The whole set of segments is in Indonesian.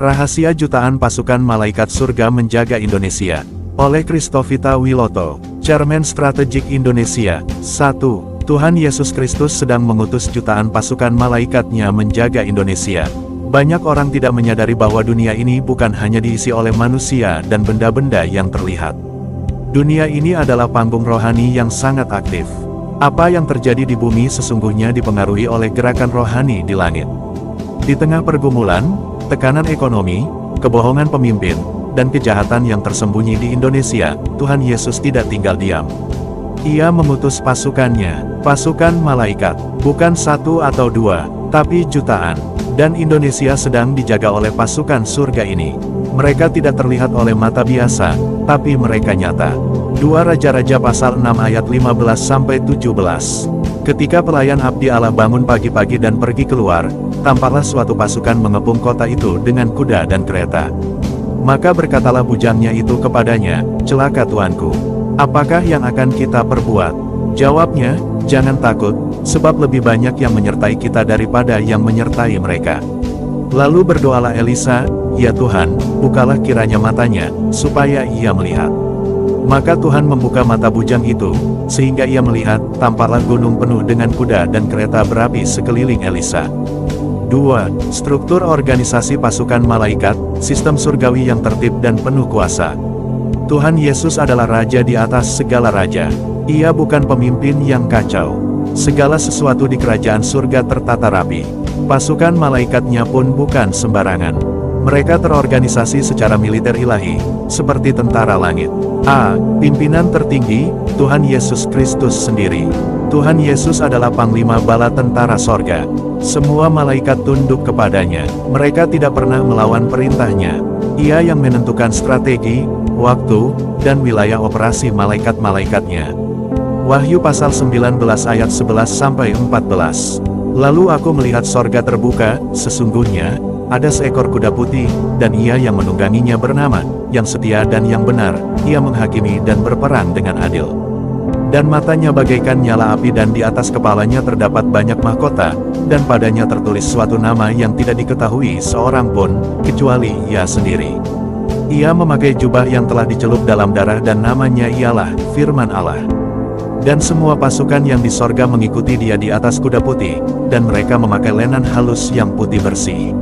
Rahasia Jutaan Pasukan Malaikat Surga Menjaga Indonesia. Oleh Christovita Wiloto, Chairman Strategik Indonesia. 1. Tuhan Yesus Kristus sedang mengutus jutaan pasukan malaikatnya menjaga Indonesia. Banyak orang tidak menyadari bahwa dunia ini bukan hanya diisi oleh manusia dan benda-benda yang terlihat. Dunia ini adalah panggung rohani yang sangat aktif. Apa yang terjadi di bumi sesungguhnya dipengaruhi oleh gerakan rohani di langit. Di tengah pergumulan, tekanan ekonomi, kebohongan pemimpin, dan kejahatan yang tersembunyi di Indonesia, Tuhan Yesus tidak tinggal diam. Ia mengutus pasukannya, pasukan malaikat, bukan satu atau dua, tapi jutaan. Dan Indonesia sedang dijaga oleh pasukan surga ini. Mereka tidak terlihat oleh mata biasa, tapi mereka nyata. 2 Raja-Raja pasal 6 ayat 15-17. Ketika pelayan abdi Allah bangun pagi-pagi dan pergi keluar, tampaklah suatu pasukan mengepung kota itu dengan kuda dan kereta. Maka berkatalah bujangnya itu kepadanya, "Celaka tuanku, apakah yang akan kita perbuat?" Jawabnya, "Jangan takut, sebab lebih banyak yang menyertai kita daripada yang menyertai mereka." Lalu berdoalah Elisa, "Ya Tuhan, bukalah kiranya matanya, supaya ia melihat." Maka Tuhan membuka mata bujang itu, sehingga ia melihat, tampaklah gunung penuh dengan kuda dan kereta berapi sekeliling Elisa. 2. Struktur organisasi pasukan malaikat, sistem surgawi yang tertib dan penuh kuasa. Tuhan Yesus adalah Raja di atas segala raja. Ia bukan pemimpin yang kacau. Segala sesuatu di kerajaan surga tertata rapi. Pasukan malaikatnya pun bukan sembarangan. Mereka terorganisasi secara militer ilahi, seperti tentara langit. A. Pimpinan tertinggi, Tuhan Yesus Kristus sendiri. Tuhan Yesus adalah Panglima Bala Tentara Sorga. Semua malaikat tunduk kepadanya. Mereka tidak pernah melawan perintahnya. Ia yang menentukan strategi, waktu, dan wilayah operasi malaikat-malaikatnya. Wahyu pasal 19 ayat 11-14. Lalu aku melihat sorga terbuka, sesungguhnya, ada seekor kuda putih, dan ia yang menungganginya bernama, yang setia dan yang benar, ia menghakimi dan berperang dengan adil. Dan matanya bagaikan nyala api dan di atas kepalanya terdapat banyak mahkota, dan padanya tertulis suatu nama yang tidak diketahui seorang pun, kecuali ia sendiri. Ia memakai jubah yang telah dicelup dalam darah dan namanya ialah Firman Allah. Dan semua pasukan yang di sorga mengikuti dia di atas kuda putih, dan mereka memakai lenan halus yang putih bersih.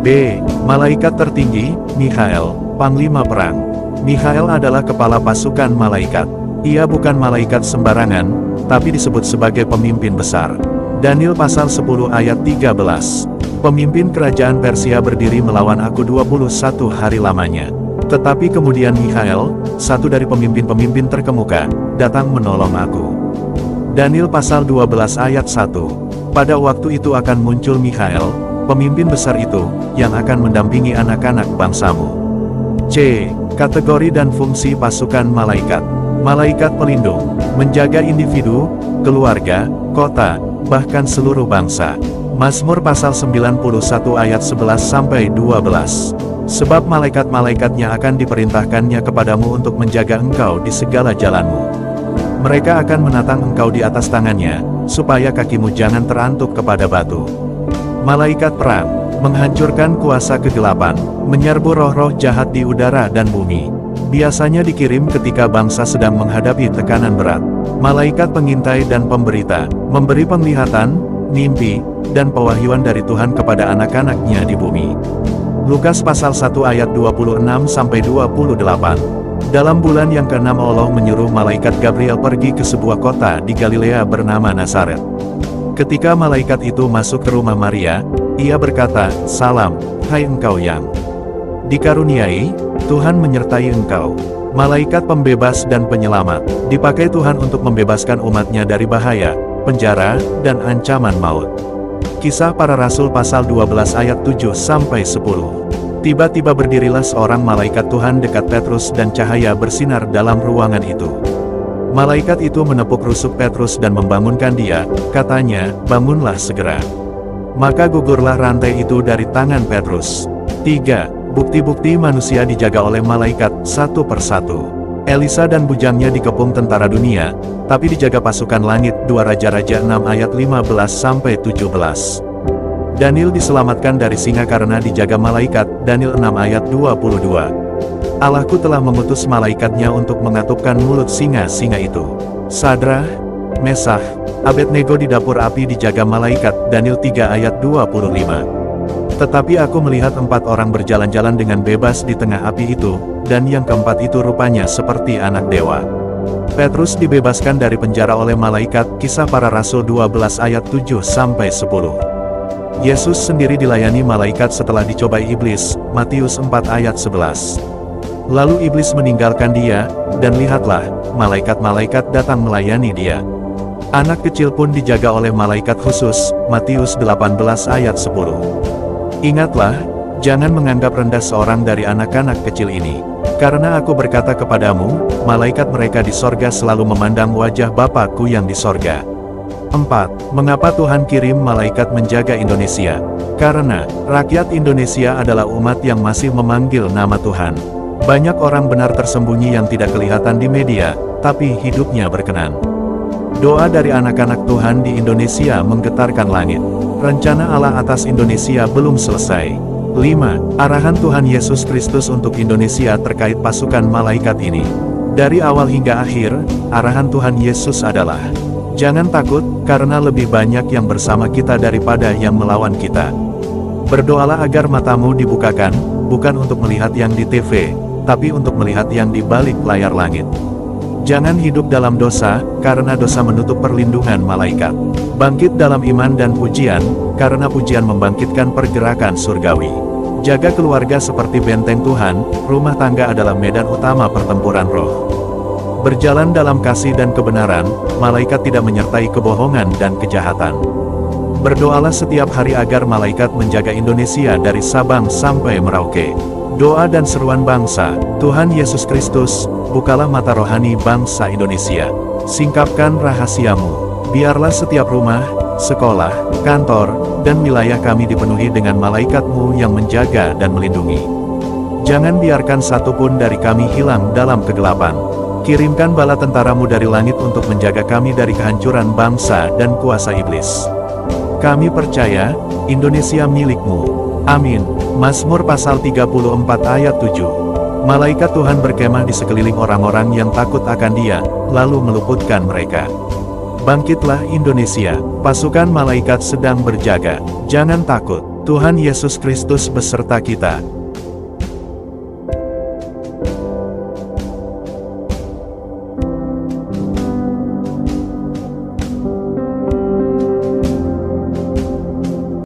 B. Malaikat tertinggi, Mikhael, Panglima Perang. Mikhael adalah kepala pasukan malaikat. Ia bukan malaikat sembarangan, tapi disebut sebagai pemimpin besar. Daniel pasal 10 ayat 13. Pemimpin kerajaan Persia berdiri melawan aku 21 hari lamanya. Tetapi kemudian Mikhael, satu dari pemimpin-pemimpin terkemuka, datang menolong aku. Daniel pasal 12 ayat 1. Pada waktu itu akan muncul Mikhael, pemimpin besar itu, yang akan mendampingi anak-anak bangsamu. C. Kategori dan fungsi pasukan malaikat. Malaikat pelindung, menjaga individu, keluarga, kota, bahkan seluruh bangsa. Mazmur pasal 91 ayat 11-12. Sebab malaikat-malaikatnya akan diperintahkannya kepadamu untuk menjaga engkau di segala jalanmu. Mereka akan menatang engkau di atas tangannya, supaya kakimu jangan terantuk kepada batu. Malaikat perang, menghancurkan kuasa kegelapan, menyerbu roh-roh jahat di udara dan bumi. Biasanya dikirim ketika bangsa sedang menghadapi tekanan berat. Malaikat pengintai dan pemberita, memberi penglihatan, mimpi, dan pewahyuan dari Tuhan kepada anak-anaknya di bumi. Lukas pasal 1 ayat 26-28. Dalam bulan yang ke-6 Allah menyuruh malaikat Gabriel pergi ke sebuah kota di Galilea bernama Nazaret. Ketika malaikat itu masuk ke rumah Maria, ia berkata, "Salam, hai engkau yang dikaruniai, Tuhan menyertai engkau." Malaikat pembebas dan penyelamat, dipakai Tuhan untuk membebaskan umatnya dari bahaya, penjara, dan ancaman maut. Kisah Para Rasul pasal 12 ayat 7-10. Tiba-tiba berdirilah seorang malaikat Tuhan dekat Petrus dan cahaya bersinar dalam ruangan itu. Malaikat itu menepuk rusuk Petrus dan membangunkan dia, katanya, "Bangunlah segera." Maka gugurlah rantai itu dari tangan Petrus. 3. Bukti-bukti manusia dijaga oleh malaikat, satu persatu. Elisa dan bujangnya dikepung tentara dunia, tapi dijaga pasukan langit. 2 Raja-Raja 6 ayat 15-17. Daniel diselamatkan dari singa karena dijaga malaikat, Daniel 6 ayat 22. Allahku telah mengutus malaikatnya untuk mengatupkan mulut singa-singa itu. Sadrah, Mesakh, Abednego di dapur api dijaga malaikat, Daniel 3 ayat 25. Tetapi aku melihat 4 orang berjalan-jalan dengan bebas di tengah api itu, dan yang keempat itu rupanya seperti anak dewa. Petrus dibebaskan dari penjara oleh malaikat, Kisah Para Rasul 12 ayat 7-10. Yesus sendiri dilayani malaikat setelah dicobai iblis, Matius 4 ayat 11. Lalu iblis meninggalkan dia, dan lihatlah, malaikat-malaikat datang melayani dia. Anak kecil pun dijaga oleh malaikat khusus, Matius 18 ayat 10. Ingatlah, jangan menganggap rendah seorang dari anak-anak kecil ini. Karena aku berkata kepadamu, malaikat mereka di sorga selalu memandang wajah Bapa-Ku yang di sorga. 4. Mengapa Tuhan kirim malaikat menjaga Indonesia? Karena, rakyat Indonesia adalah umat yang masih memanggil nama Tuhan. Banyak orang benar tersembunyi yang tidak kelihatan di media, tapi hidupnya berkenan. Doa dari anak-anak Tuhan di Indonesia menggetarkan langit. Rencana Allah atas Indonesia belum selesai. 5. Arahan Tuhan Yesus Kristus untuk Indonesia terkait pasukan malaikat ini. Dari awal hingga akhir, arahan Tuhan Yesus adalah, jangan takut, karena lebih banyak yang bersama kita daripada yang melawan kita. Berdoalah agar matamu dibukakan, bukan untuk melihat yang di TV, tapi untuk melihat yang di balik layar langit. Jangan hidup dalam dosa, karena dosa menutup perlindungan malaikat. Bangkit dalam iman dan pujian, karena pujian membangkitkan pergerakan surgawi. Jaga keluarga seperti benteng Tuhan, rumah tangga adalah medan utama pertempuran roh. Berjalan dalam kasih dan kebenaran, malaikat tidak menyertai kebohongan dan kejahatan. Berdoalah setiap hari agar malaikat menjaga Indonesia dari Sabang sampai Merauke. Doa dan seruan bangsa, Tuhan Yesus Kristus, bukalah mata rohani bangsa Indonesia. Singkapkan rahasiamu. Biarlah setiap rumah, sekolah, kantor, dan wilayah kami dipenuhi dengan malaikat-Mu yang menjaga dan melindungi. Jangan biarkan satupun dari kami hilang dalam kegelapan. Kirimkan bala tentara-Mu dari langit untuk menjaga kami dari kehancuran bangsa dan kuasa iblis. Kami percaya, Indonesia milik-Mu. Amin. Mazmur pasal 34 ayat 7. Malaikat Tuhan berkemah di sekeliling orang-orang yang takut akan Dia, lalu meluputkan mereka. Bangkitlah Indonesia, pasukan malaikat sedang berjaga. Jangan takut, Tuhan Yesus Kristus beserta kita.